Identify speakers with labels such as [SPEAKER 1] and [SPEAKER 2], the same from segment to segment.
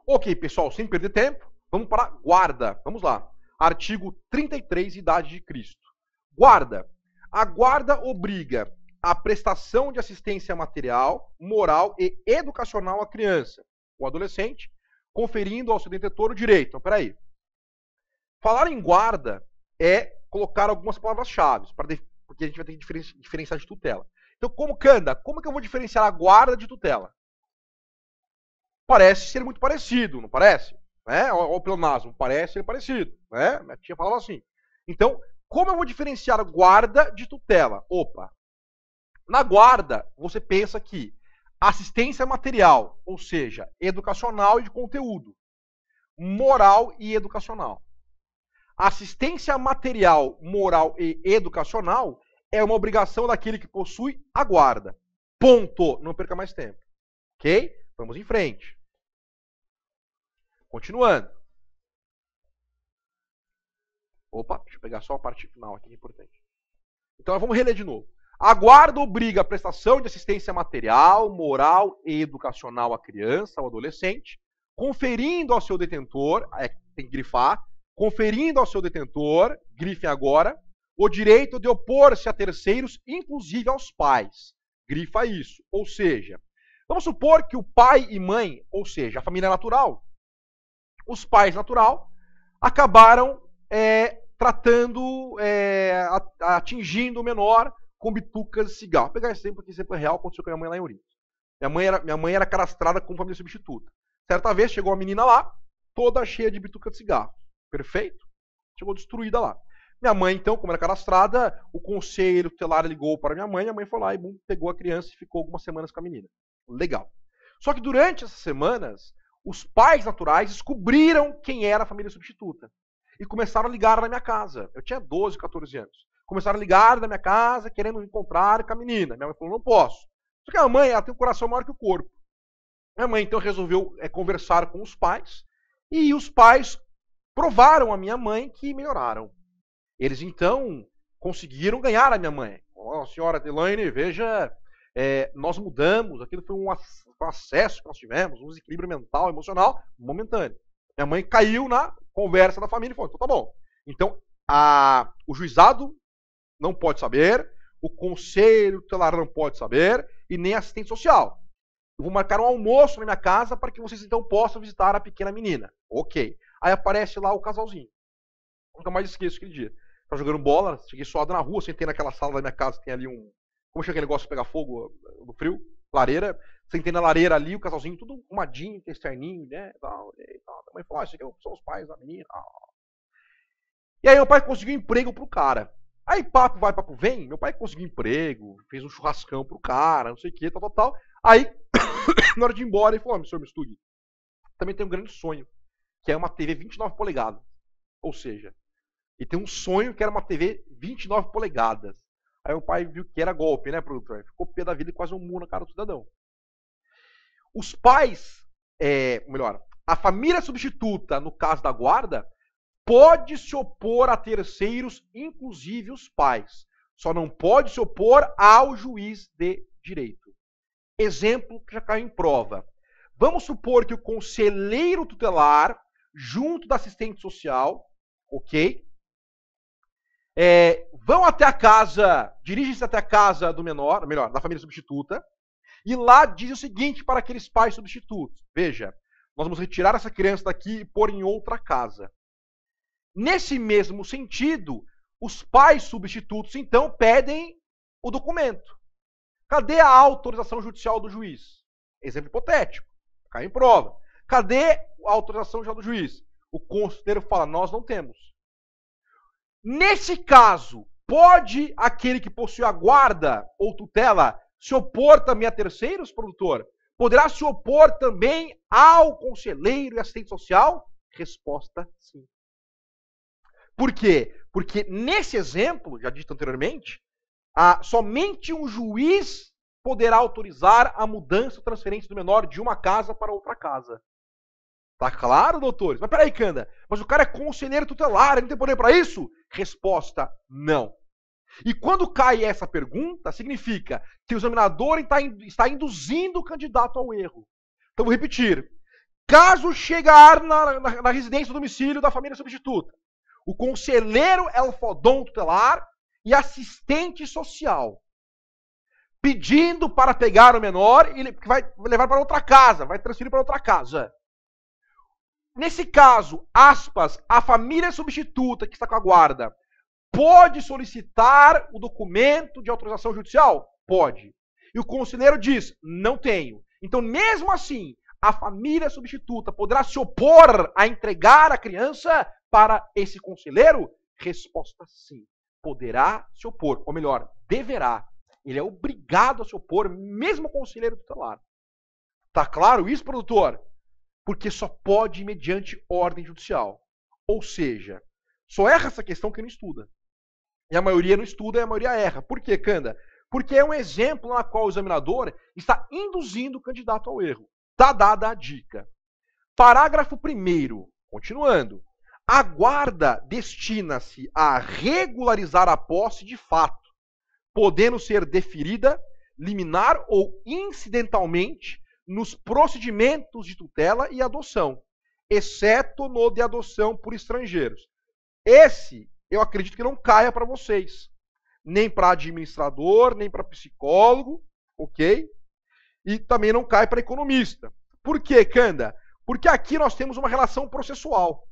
[SPEAKER 1] Ok, pessoal, sem perder tempo, vamos para guarda. Vamos lá. Artigo 33, idade de Cristo. Guarda. A guarda obriga a prestação de assistência material, moral e educacional à criança ou adolescente, conferindo ao seu detentor o direito. Então, peraí. Falar em guarda é colocar algumas palavras-chave, porque a gente vai ter que diferenciar de tutela. Então, como que eu vou diferenciar a guarda de tutela? Parece ser muito parecido, não parece? Né? Olha o pleonasmo, parece ser parecido. Né? Minha tia falava assim. Então, como eu vou diferenciar guarda de tutela? Opa, na guarda, você pensa que assistência material, ou seja, educacional e de conteúdo, moral e educacional. Assistência material, moral e educacional é uma obrigação daquele que possui a guarda. Ponto. Não perca mais tempo. Ok? Vamos em frente. Continuando. Opa, deixa eu pegar só a parte final aqui, que é importante. Então vamos reler de novo. A guarda obriga a prestação de assistência material, moral e educacional à criança ou adolescente, conferindo ao seu detentor, tem que grifar, conferindo ao seu detentor, grifem agora, o direito de opor-se a terceiros, inclusive aos pais. Grifa isso. Ou seja, vamos supor que o pai e mãe, ou seja, a família natural, os pais natural, acabaram atingindo o menor com bitucas de cigarro. Vou pegar esse exemplo aqui, exemplo real, aconteceu com a minha mãe lá em Ourinhos. Minha mãe era cadastrada como família substituta. Certa vez chegou uma menina lá, toda cheia de bituca de cigarro. Perfeito? Chegou destruída lá. Minha mãe, então, como era cadastrada, o conselho tutelar ligou para minha mãe foi lá e pegou a criança e ficou algumas semanas com a menina. Legal. Só que durante essas semanas, os pais naturais descobriram quem era a família substituta. E começaram a ligar na minha casa. Eu tinha 12, 14 anos. Começaram a ligar na minha casa, querendo me encontrar com a menina. Minha mãe falou, não posso. Só que a mãe, ela tem um coração maior que o corpo. Minha mãe, então, resolveu conversar com os pais. E os pais provaram a minha mãe que melhoraram. Eles, então, conseguiram ganhar a minha mãe. Oh, senhora Elaine, veja, nós mudamos. Aquilo foi um acesso que nós tivemos, um desequilíbrio mental, emocional, momentâneo. Minha mãe caiu na conversa da família e falou, então tá bom. Então, o juizado não pode saber, o conselho tutelar não pode saber, e nem a assistente social. Eu vou marcar um almoço na minha casa para que vocês então possam visitar a pequena menina. Ok. Aí aparece lá o casalzinho. Nunca mais esqueço aquele dia. Tava jogando bola, cheguei suado na rua, sentei naquela sala da minha casa, tem ali como chama aquele negócio de pegar fogo no frio? Lareira. Sentei na lareira ali, o casalzinho tudo arrumadinho, externinho, né? A mãe falou, isso aqui são os pais da menina. E aí meu pai conseguiu emprego pro cara. Aí papo vai, papo vem, meu pai conseguiu emprego, fez um churrascão pro cara, não sei o que, tal. Aí, na hora de ir embora, ele falou, senhor Mistugi, também tem um grande sonho, que é uma TV 29 polegadas. Ou seja, ele tem um sonho que era uma TV 29 polegadas. Aí o pai viu que era golpe, né, produtor? Ficou pé da vida e quase um murro na cara do cidadão. Os pais, a família substituta, no caso da guarda, pode se opor a terceiros, inclusive os pais. Só não pode se opor ao juiz de direito. Exemplo que já caiu em prova. Vamos supor que o conselheiro tutelar, junto da assistente social, ok? Vão até a casa, dirigem-se até a casa do menor, melhor, da família substituta, e lá diz o seguinte para aqueles pais substitutos. Veja, nós vamos retirar essa criança daqui e pôr em outra casa. Nesse mesmo sentido, os pais substitutos, então, pedem o documento. Cadê a autorização judicial do juiz? Exemplo hipotético, cai em prova. Cadê a autorização judicial do juiz? O conselheiro fala, nós não temos. Nesse caso, pode aquele que possui a guarda ou tutela se opor também a terceiros, produtor? Poderá se opor também ao conselheiro e assistente social? Resposta, sim. Por quê? Porque nesse exemplo, já dito anteriormente, somente um juiz poderá autorizar a mudança ou transferência do menor de uma casa para outra casa. Tá claro, doutores? Mas peraí, Canda, mas o cara é conselheiro tutelar, ele não tem poder para isso? Resposta, não. E quando cai essa pergunta, significa que o examinador está induzindo o candidato ao erro. Então, vou repetir. Caso chegar na residência do domicílio da família substituta, o conselheiro elfodon tutelar e assistente social, pedindo para pegar o menor e vai levar para outra casa, vai transferir para outra casa. Nesse caso, aspas, a família substituta que está com a guarda pode solicitar o documento de autorização judicial? Pode. E o conselheiro diz, não tenho. Então, mesmo assim, a família substituta poderá se opor a entregar a criança para esse conselheiro? Resposta sim. Poderá se opor, ou melhor, deverá. Ele é obrigado a se opor, mesmo o conselheiro tutelar. Tá claro isso, produtor? Porque só pode mediante ordem judicial. Ou seja, só erra essa questão quem não estuda. E a maioria não estuda e a maioria erra. Por quê, Canda? Porque é um exemplo na qual o examinador está induzindo o candidato ao erro. Tá dada a dica. Parágrafo 1º, continuando. A guarda destina-se a regularizar a posse de fato, podendo ser deferida, liminar ou incidentalmente nos procedimentos de tutela e adoção, exceto no de adoção por estrangeiros. Esse, eu acredito que não caia para vocês. Nem para administrador, nem para psicólogo, ok? E também não cai para economista. Por quê, Canda? Porque aqui nós temos uma relação processual.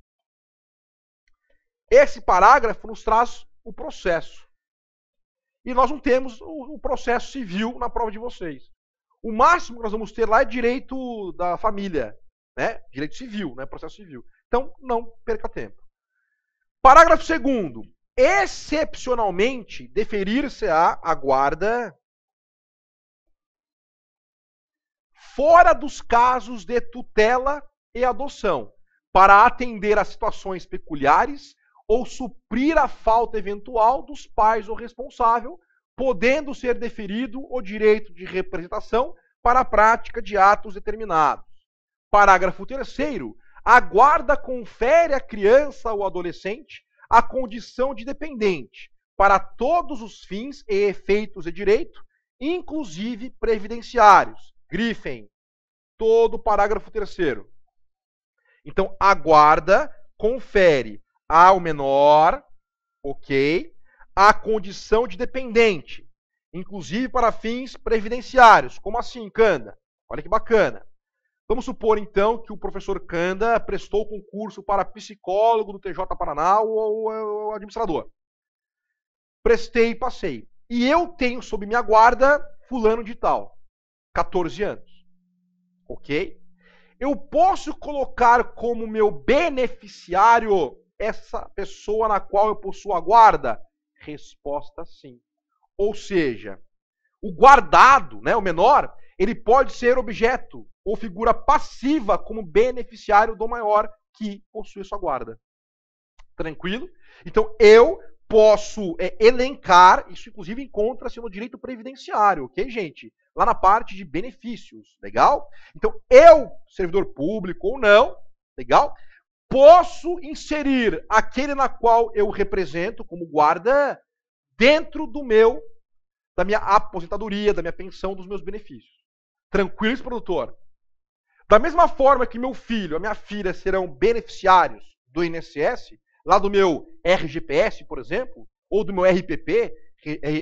[SPEAKER 1] Esse parágrafo nos traz o processo. E nós não temos o processo civil na prova de vocês. O máximo que nós vamos ter lá é direito da família, né? Direito civil, né? Processo civil. Então, não perca tempo. Parágrafo 2º. Excepcionalmente, deferir-se-á a guarda fora dos casos de tutela e adoção, para atender a situações peculiares ou suprir a falta eventual dos pais ou responsável, podendo ser deferido o direito de representação para a prática de atos determinados. Parágrafo 3º. A guarda confere à criança ou adolescente a condição de dependente para todos os fins e efeitos de direito, inclusive previdenciários. Grifem todo o parágrafo 3º. Então, a guarda confere ao menor, ok, a condição de dependente, inclusive para fins previdenciários. Como assim, Canda? Olha que bacana. Vamos supor, então, que o professor Canda prestou concurso para psicólogo do TJ Paraná ou administrador. Prestei e passei. E eu tenho sob minha guarda fulano de tal, 14 anos. Ok? Eu posso colocar como meu beneficiário essa pessoa na qual eu possuo a guarda? Resposta sim. Ou seja, o guardado, né, o menor, ele pode ser objeto ou figura passiva como beneficiário do maior que possui sua guarda. Tranquilo? Então, eu posso elencar, isso inclusive encontra-se no direito previdenciário, ok, gente? Lá na parte de benefícios, legal? Então, eu, servidor público ou não, legal? Posso inserir aquele na qual eu represento como guarda dentro da minha aposentadoria, da minha pensão, dos meus benefícios. Tranquilo, isso, produtor? Da mesma forma que meu filho, a minha filha serão beneficiários do INSS, lá do meu RGPS, por exemplo, ou do meu RPP,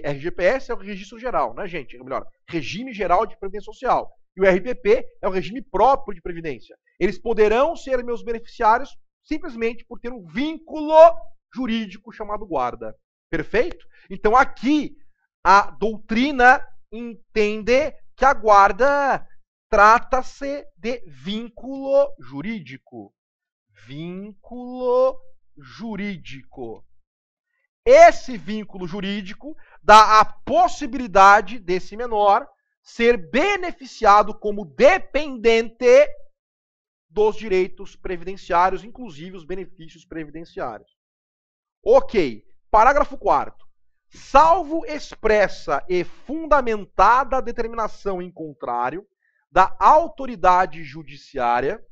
[SPEAKER 1] RGPS é o registro geral, né, gente? Ou melhor, Regime Geral de Previdência Social. E o RPP é o regime próprio de previdência. Eles poderão ser meus beneficiários simplesmente por ter um vínculo jurídico chamado guarda. Perfeito? Então aqui a doutrina entende que a guarda trata-se de vínculo jurídico. Vínculo jurídico. Esse vínculo jurídico dá a possibilidade desse menor ser beneficiado como dependente dos direitos previdenciários, inclusive os benefícios previdenciários. Ok. Parágrafo 4º. Salvo expressa e fundamentada determinação em contrário da autoridade judiciária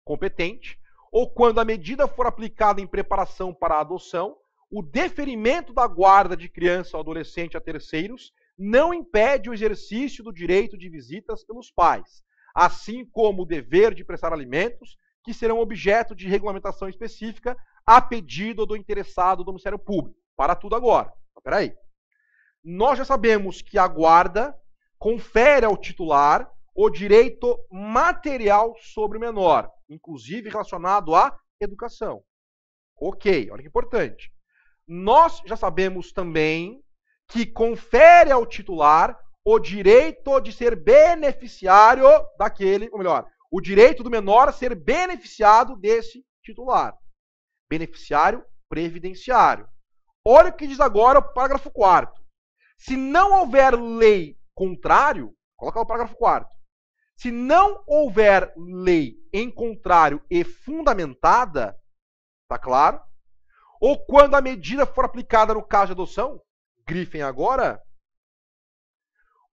[SPEAKER 1] competente, ou quando a medida for aplicada em preparação para a adoção, o deferimento da guarda de criança ou adolescente a terceiros não impede o exercício do direito de visitas pelos pais, assim como o dever de prestar alimentos, que serão objeto de regulamentação específica a pedido do interessado do Ministério Público. Para tudo agora. Espera aí. Nós já sabemos que a guarda confere ao titular o direito material sobre o menor, inclusive relacionado à educação. Ok, olha que importante. Nós já sabemos também que confere ao titular o direito de ser beneficiário daquele, ou melhor, o direito do menor a ser beneficiado desse titular. Beneficiário previdenciário. Olha o que diz agora o parágrafo 4º. Se não houver lei contrário, coloca o parágrafo 4º. Se não houver lei em contrário e fundamentada, tá claro? Ou quando a medida for aplicada no caso de adoção, grifem agora,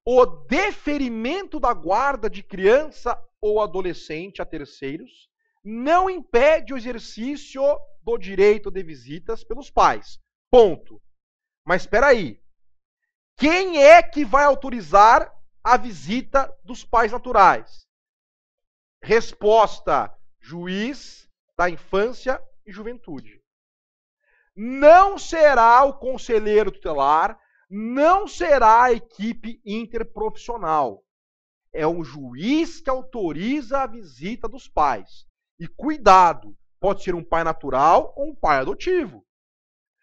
[SPEAKER 1] o deferimento da guarda de criança ou adolescente a terceiros não impede o exercício do direito de visitas pelos pais. Ponto. Mas espera aí. Quem é que vai autorizar a visita dos pais naturais? Resposta: juiz da infância e juventude. Não será o conselheiro tutelar, não será a equipe interprofissional. É um juiz que autoriza a visita dos pais. E cuidado, pode ser um pai natural ou um pai adotivo.